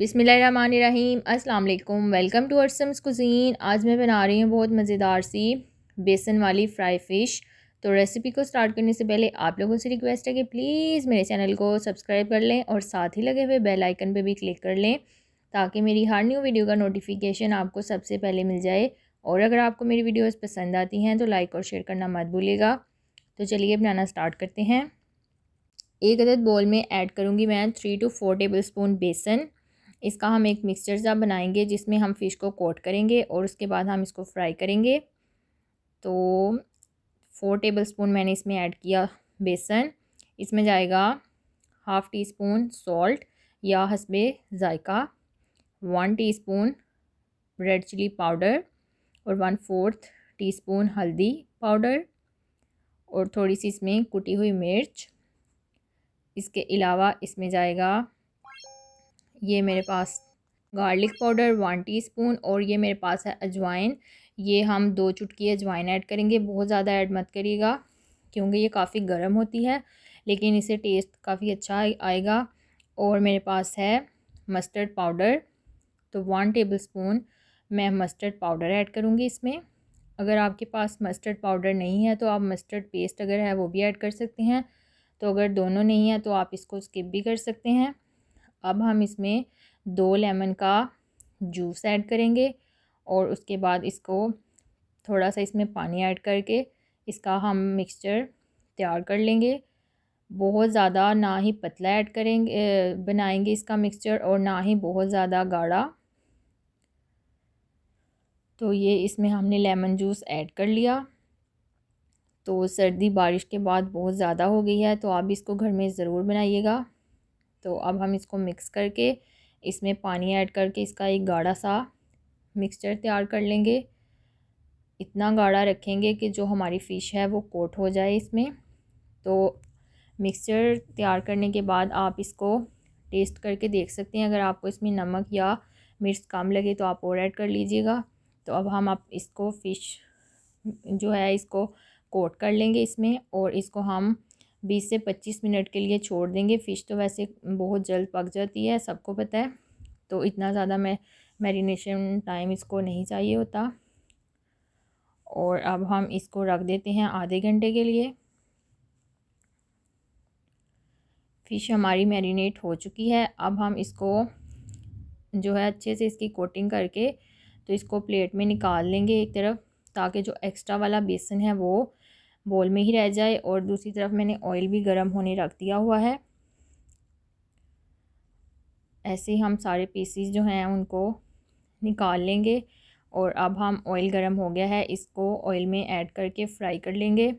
बिस्मिल्लाहिर्रहमानिर्रहीम। अस्सलाम वालेकुम। Welcome to Arsam's cuisine. आज मैं बना रही हूँ बहुत मज़ेदार सी बेसन वाली फ्राई फ़िश। तो रेसिपी को स्टार्ट करने से पहले आप लोगों से रिक्वेस्ट है कि प्लीज़ मेरे चैनल को सब्सक्राइब कर लें और साथ ही लगे हुए बेल आइकन पे भी क्लिक कर लें ताकि मेरी हर न्यू वीडियो का नोटिफिकेशन आपको सबसे पहले मिल जाए। और अगर आपको मेरी वीडियोज़ पसंद आती हैं तो लाइक और शेयर करना मत भूलिएगा। तो चलिए बनाना स्टार्ट करते हैं। एक अदद बोल में ऐड करूँगी मैं 3 to 4 टेबल स्पून बेसन। इसका हम एक मिक्सचर सा बनाएंगे जिसमें हम फ़िश को कोट करेंगे और उसके बाद हम इसको फ्राई करेंगे। तो 4 टेबल स्पून मैंने इसमें ऐड किया बेसन। इसमें जाएगा हाफ़ टी स्पून सॉल्ट या हस्बे ज़ायका, 1 टीस्पून रेड चिली पाउडर और 1/4 टीस्पून हल्दी पाउडर और थोड़ी सी इसमें कुटी हुई मिर्च। इसके अलावा इसमें जाएगा ये मेरे पास गार्लिक पाउडर 1 टीस्पून और ये मेरे पास है अजवाइन। ये हम 2 चुटकी अजवाइन ऐड करेंगे, बहुत ज़्यादा ऐड मत करिएगा क्योंकि ये काफ़ी गर्म होती है, लेकिन इसे टेस्ट काफ़ी अच्छा आएगा। और मेरे पास है मस्टर्ड पाउडर, तो 1 टेबल स्पून मैं मस्टर्ड पाउडर ऐड करूँगी इसमें। अगर आपके पास मस्टर्ड पाउडर नहीं है तो आप मस्टर्ड पेस्ट अगर है वो भी ऐड कर सकते हैं। तो अगर दोनों नहीं है तो आप इसको स्किप भी कर सकते हैं। अब हम इसमें 2 लेमन का जूस ऐड करेंगे और उसके बाद इसको थोड़ा सा इसमें पानी ऐड करके इसका हम मिक्सचर तैयार कर लेंगे। बहुत ज़्यादा ना ही पतला ऐड करेंगे बनाएंगे इसका मिक्सचर और ना ही बहुत ज़्यादा गाढ़ा। तो ये इसमें हमने लेमन जूस ऐड कर लिया। तो सर्दी बारिश के बाद बहुत ज़्यादा हो गई है तो आप इसको घर में ज़रूर बनाइएगा। तो अब हम इसको मिक्स करके इसमें पानी ऐड करके इसका एक गाढ़ा सा मिक्सचर तैयार कर लेंगे। इतना गाढ़ा रखेंगे कि जो हमारी फ़िश है वो कोट हो जाए इसमें। तो मिक्सचर तैयार करने के बाद आप इसको टेस्ट करके देख सकते हैं। अगर आपको इसमें नमक या मिर्च कम लगे तो आप और ऐड कर लीजिएगा। तो अब हम इसको फ़िश जो है इसको कोट कर लेंगे इसमें और इसको हम 20 से 25 मिनट के लिए छोड़ देंगे। फ़िश तो वैसे बहुत जल्द पक जाती है, सबको पता है, तो इतना ज़्यादा मैरिनेशन टाइम इसको नहीं चाहिए होता। और अब हम इसको रख देते हैं आधे घंटे के लिए। फ़िश हमारी मैरिनेट हो चुकी है। अब हम इसको जो है अच्छे से इसकी कोटिंग करके तो इसको प्लेट में निकाल लेंगे एक तरफ, ताकि जो एक्स्ट्रा वाला बेसन है वो बोल में ही रह जाए। और दूसरी तरफ मैंने ऑयल भी गर्म होने रख दिया हुआ है। ऐसे हम सारे पीसीस जो हैं उनको निकाल लेंगे। और अब हम ऑयल गर्म हो गया है, इसको ऑयल में ऐड करके फ्राई कर लेंगे।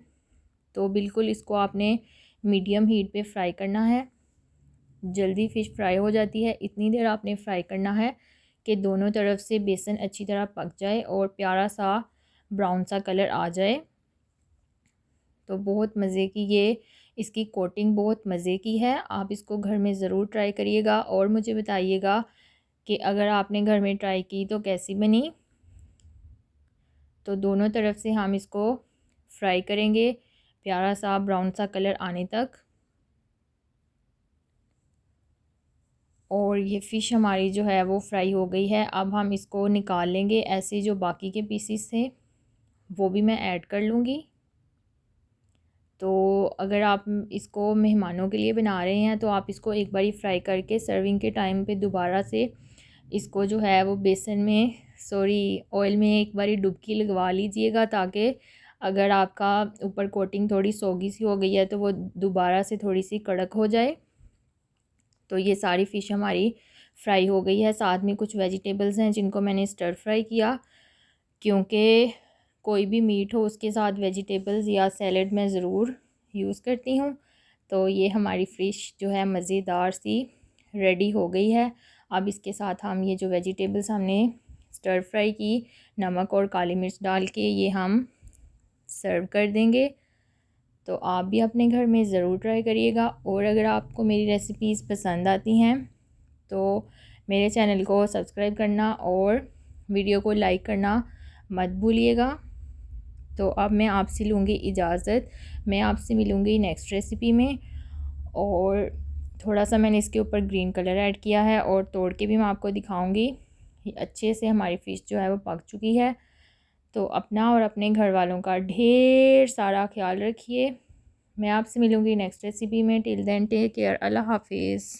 तो बिल्कुल इसको आपने मीडियम हीट पे फ्राई करना है, जल्दी फ़िश फ्राई हो जाती है। इतनी देर आपने फ्राई करना है कि दोनों तरफ से बेसन अच्छी तरह पक जाए और प्यारा सा ब्राउन सा कलर आ जाए। तो बहुत मज़े की ये इसकी कोटिंग बहुत मज़े की है। आप इसको घर में ज़रूर ट्राई करिएगा और मुझे बताइएगा कि अगर आपने घर में ट्राई की तो कैसी बनी। तो दोनों तरफ से हम इसको फ्राई करेंगे प्यारा सा ब्राउन सा कलर आने तक। और ये फ़िश हमारी जो है वो फ्राई हो गई है। अब हम इसको निकाल लेंगे। ऐसे जो बाकी के पीसीस थे वो भी मैं ऐड कर लूँगी। तो अगर आप इसको मेहमानों के लिए बना रहे हैं तो आप इसको एक बारी फ्राई करके सर्विंग के टाइम पे दोबारा से इसको जो है वो बेसन में ऑयल में एक बारी डुबकी लगवा लीजिएगा, ताकि अगर आपका ऊपर कोटिंग थोड़ी सोगी सी हो गई है तो वो दोबारा से थोड़ी सी कड़क हो जाए। तो ये सारी फ़िश हमारी फ्राई हो गई है। साथ में कुछ वेजिटेबल्स हैं जिनको मैंने स्टर फ्राई किया, क्योंकि कोई भी मीट हो उसके साथ वेजिटेबल्स या सैलड मैं ज़रूर यूज़ करती हूँ। तो ये हमारी फ़िश जो है मज़ेदार सी रेडी हो गई है। अब इसके साथ हम ये जो वेजिटेबल्स हमने स्टर फ्राई की नमक और काली मिर्च डाल के ये हम सर्व कर देंगे। तो आप भी अपने घर में ज़रूर ट्राई करिएगा। और अगर आपको मेरी रेसिपीज़ पसंद आती हैं तो मेरे चैनल को सब्सक्राइब करना और वीडियो को लाइक करना मत भूलिएगा। तो अब मैं आपसे लूँगी इजाज़त। मैं आपसे मिलूँगी नेक्स्ट रेसिपी में। और थोड़ा सा मैंने इसके ऊपर ग्रीन कलर ऐड किया है और तोड़ के भी मैं आपको दिखाऊंगी। ये अच्छे से हमारी फ़िश जो है वो पक चुकी है। तो अपना और अपने घर वालों का ढेर सारा ख्याल रखिए। मैं आपसे मिलूँगी नेक्स्ट रेसिपी में। Till then take care. अल्लाह हाफिज़।